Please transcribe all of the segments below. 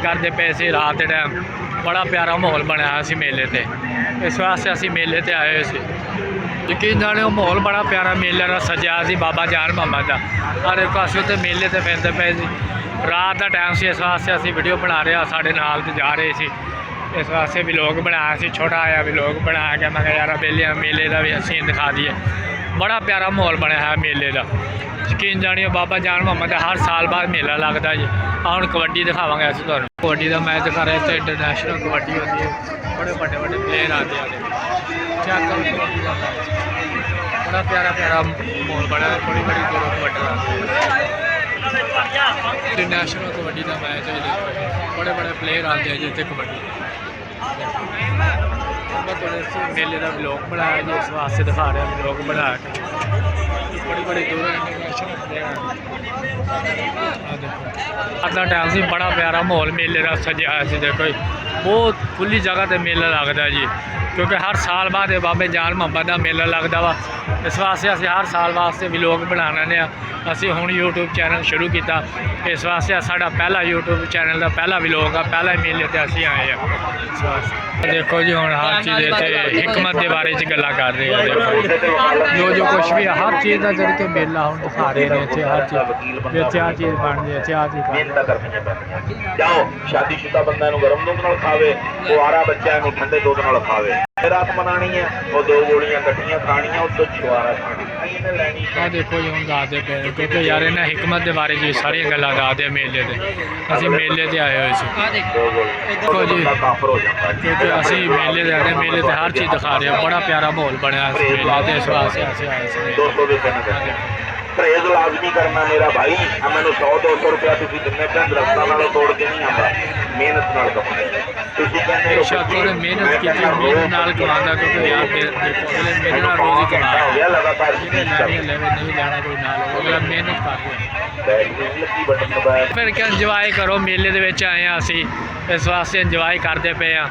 करते पे सी रात के टाइम बड़ा प्यारा माहौल बनया सी मेले ते, इस वास्ते असी मेले ते आए सी। यकीन जाने माहौल बड़ा प्यारा मेले का सजा सी बाबा जान मोहम्मद का, हर एक पासों ते मेले ते फिरते पे सी। रात का टाइम से इस वास्ते असी वीडियो बना रहे, साढ़े नाल ते जा रहे सी, इस वास्ते भी लोग बनाया सी, छोटा आया भी लोग बनाया गया। मैं यार मेले का भी सीन दिखा दिए, बड़ा प्यारा माहौल बनया है मेले का। यकीन जानिए बाबा जान मोहम्मद हर साल बाद मेला लगता जी। हम कबड्डी दिखावे असं तुम कबड्डी का मैच दिखा रहे थे, इंटरनेशनल कबड्डी होती है, बड़े बड़े बड़े प्लेयर आते हैं। चेक करो कबड्डी का मैच, बड़ा प्यारा प्यारा माहौल बना है, बड़ी बड़ी दूरों कबड्डी इंटरनेशनल कबड्डी का मैच है, बड़े बड़े प्लेयर आते हैं जितने कबड्डी। मेले का ब्लॉग बनाया जी, इस वास्ते दिखा रहे हैं ब्लॉग बना के, बड़ी बड़ी दूर इंटरनेशनल प्लेयर अपना टाइम से बड़ा प्यारा माहौल मेले का सजाया से। देखो बहुत खुली जगह पर मेला लगता है जी, क्योंकि हर साल बाद बाबे जान मोहम्मद का मेला लगता वा। इस वास्ते असी हर साल वास्ते व्लॉग बनाने असी हुण यूट्यूब चैनल शुरू किया, इस वास्ते साडा पहला यूट्यूब चैनल का पहला व्लॉग आ, पहला मेले ते असी आए हैं इस वास्ते। देखो जी हुण हर चीज़ हिकमत के बारे गल्लां कर रहे हैं। देखो जो कुछ भी हर चीज़ का जरिए मेला हम दिखा रहे हैं, इतने हर चीज़ आ चीज़ बन रही है, आ चीज़ जाओ शादीशुदा बंदा गरम दूध नाल खावे, कुआरा बच्चा इनू ठंडे दूध नाल खावे। रात मनानी है वो 2 गोलियां कट्ठियां खानियां, उस तो छुआरा खानी लैनी। देखो जी हम दसते पे, क्योंकि यार इन्हें हिकमत के बारे जी सारी गल्लां दसदे मेले ते, असी मेले ते आए हुए सी। देखो जी क्योंकि असी मेले ते आए, मेले ते हर चीज़ दिखा रहे हैं, बड़ा प्यारा माहौल बनया मेले ते, इस वास्ते असी आए सी। परहेज लाजमी करना मेरा भाई, मैंने 100-200 रुपया तुम दिने पे दरख्तां नालों तोड़ के नहीं आता, मेहनत नाल कमाए। बेशक उन्हें मेहनत की, मेहनत नाल कमांदा, क्योंकि यार देखो अगले मेरे नाल रोज़ ही कमा रहा है, लगातार नहीं लेना कोई नाल, अगला मेहनत करते हैं। फिर क्या इंजॉय करो, मेले दे विच आए हैं असी, इस वास्ते इंजॉय करते पे हैं।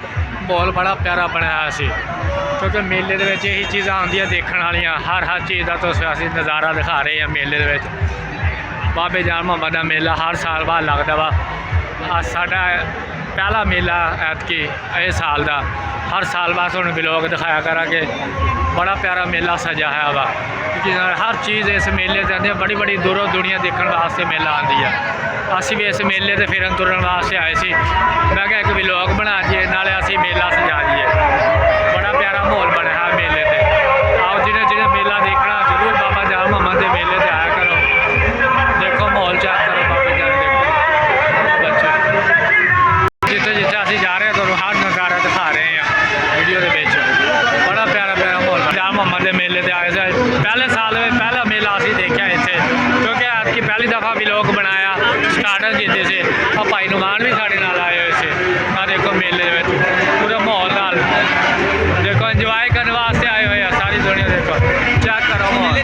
माहौल बड़ा प्यारा बनाया सी, क्योंकि मेले दे विच यही चीज़ां आंदियां देखने वालियां, हर चीज़ का तो असी नज़ारा दिखा रहे हैं मेले दे विच। बाबे जान मोहम्मद का मेला हर साल बाद लगता वा, साडा पहला मेला ऐतकी इस साल का, हर साल बाद तुहानूं व्लॉग दिखाया करांगे। बड़ा प्यारा मेला सजा है वा, क्योंकि हर चीज़ इस मेले से आती है, बड़ी बड़ी दूरों दुनिया देखने वास्ते मेला आती है। असी भी इस मेले से फिरन तुरन वास्ते आए सी, मैं क्या एक व्लॉग बना दिए, नाले असी मेला सजा दिए। बड़ा प्यारा माहौल बनया है मेले से। आओ जिन्हें जिन्हें मेला देखना जरूर बाबा जान मोहम्मद के मेले से आया करो। देखो माहौल चेक करो, बाबा जान देखो बच्चे जिथे जिथे असी जा रहे हैं, तो हर नज़ारा दिखा रहे हैं वीडियो के विच। बड़ा प्यारा प्यारा माहौल जान मोहम्मद के मेले से आए थे, पहले साल में पहला मेला असी देखा इतने, क्योंकि आज की पहली दफ़ा व्लॉग बनाया स्टार्टर किए थे। और भाई नुमान भी साढ़े नाल आए हुए थे। आ देखो मेले में पूरे माहौल नाल देखो इंजॉय करने वास्ते आए हुए हैं सारी दुनिया। देखो चेक करो माहौल।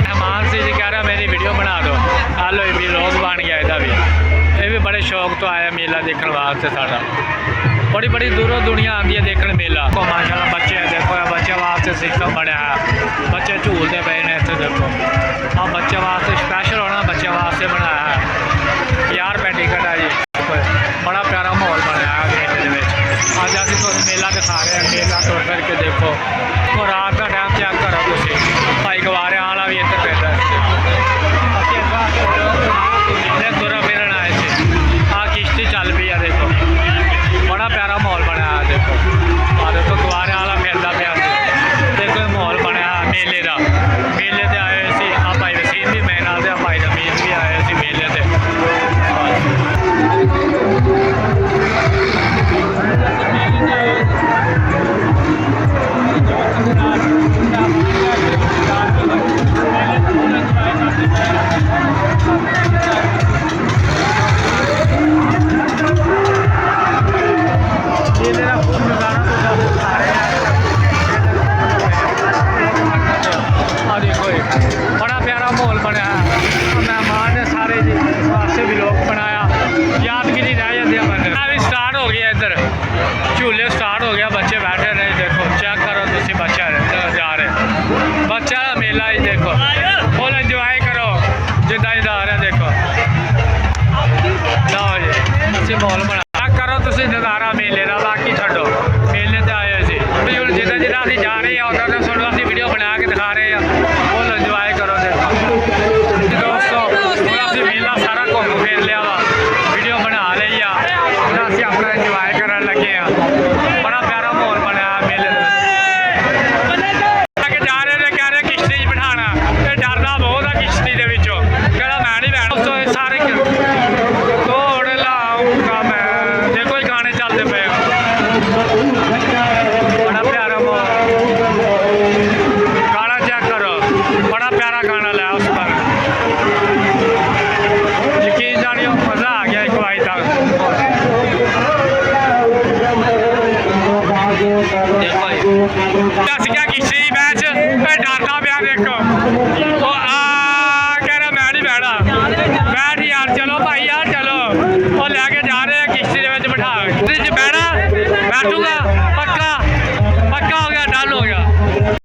मेहमान से जी कह रहा मेरी वीडियो बना दो, हालो भी व्लॉग बन गया इहदा भी। ये भी बड़े शौक तो आया मेला देखने वास्ते, साड़ा बड़ी बड़ी दूरों दुनिया आती है देखने मेला। तो माशाल्लाह बच्चे देखो, बच्चे वास्ते सिस्टम बनया है, बच्चे झूलते पे ने इतने। देखो हाँ बच्चे वास्ते स्पैशल होना, बच्चे वास्ते बनाया है, 50 रुपये टिकट है जी। बड़ा प्यारा माहौल बनाया मेले में। अज अभी तुम मेला दिखा रहे हैं, मेला तुर फिर के देखो। तो रात का टाइम चेक करो तुम, भाई गवारे वाला भी इधर पैदा तुरा फिरन आए थे। हाँ किश्ती चल पी है, देखो बड़ा प्यारा माहौल बनाया। देखो देखो गवारे वाला फिरदा पिया, देखो माहौल बनाया मेले का। मेले से आए हुए सी, आ भाई वसीम भी मेरे नाल, भाई रमीज भी आए सी मेले से। ਜਿੱਦਾਂ ਅਸੀਂ ਜਾ ਰਹੇ ਹਾਂ ਉੱਦਾਂ ਦਾ ਤੁਹਾਨੂੰ ਅਸੀਂ ਵੀਡੀਓ ਬਣਾ ਕੇ ਦਿਖਾ ਰਹੇ ਹਾਂ ਫੁੱਲ ਇੰਜੋਏ ਕਰੋ ਤੇ ਦੋਸਤੋ ਹੁਣ ਅਸੀਂ ਮੇਲਾ ਸਾਰਾ ਘੁੰਮ ਫਿਰ ਲਿਆ ਵਾ ਵੀਡੀਓ ਬਣਾ ਲਈ ਆ ਹੁਣ ਅਸੀਂ ਆਪਣਾ ਇੰਜੋਏ ਕਰਨ ਲੱਗੇ ਆ ਬੜਾ ਪਿਆਰਾ ਮਾਹੌਲ ਬਣਿਆ ਮੇਲੇ ਦੇ ਅੱਗੇ ਜਾ ਰਹੇ ਨੇ ਕਹਿ ਰਹੇ ਕਿਸ਼ਤੀ 'ਚ ਬਿਠਾਣਾ ਤੇ ਡਰਦਾ ਬਹੁਤ ਆ ਕਿਸ਼ਤੀ ਦੇ ਵਿੱਚੋਂ ਕਹਿੰਦਾ ਮੈਂ ਨਹੀਂ ਬਹਿਣਾ ਦੋਸਤੋ ਇਹ ਸਾਰੇ ਤੋੜ ਲਾਉਂਗਾ ਮੈਂ ਦੇਖੋ ਇਹ ਗਾਣੇ ਚੱਲਦੇ ਪਏ ਆ ਬੜਾ ਪਿਆਰਾ ਗਾਣਾ ਚੈੱਕ ਕਰੋ ਬੜਾ ਪਿਆਰਾ ਗਾਣਾ ਲਿਆ ਉਸ ਪਰ ਯਕੀਨ ਜਾਣਿਓ ਮਜ਼ਾ ਆ ਗਿਆ ਇੱਕ ਵਾਰੀ ਤੱਕ ਦੇਖੋ ਦੱਸ ਗਿਆ ਕਿਸ਼ਤੀ ਮੈਚ ਇਹ ਡਰਦਾ ਪਿਆ ਦੇਖੋ ਉਹ ਆ ਕਹਿੰਦਾ ਮੈਂ ਨਹੀਂ ਬਹਿਣਾ ਬੈਠ ਯਾਰ ਚਲੋ ਭਾਈ ਯਾਰ ਚਲੋ ਉਹ ਲੈ ਕੇ ਜਾ ਰਹੇ ਆ ਕਿਸ਼ਤੀ ਦੇ ਵਿੱਚ ਬਿਠਾ ਕਿਸ਼ਤੀ 'ਚ ਬਹਿਣਾ ਬੈਠੂਗਾ ਪੱਕਾ ਪੱਕਾ ਹੋ ਗਿਆ ਡਨ ਹੋ ਗਿਆ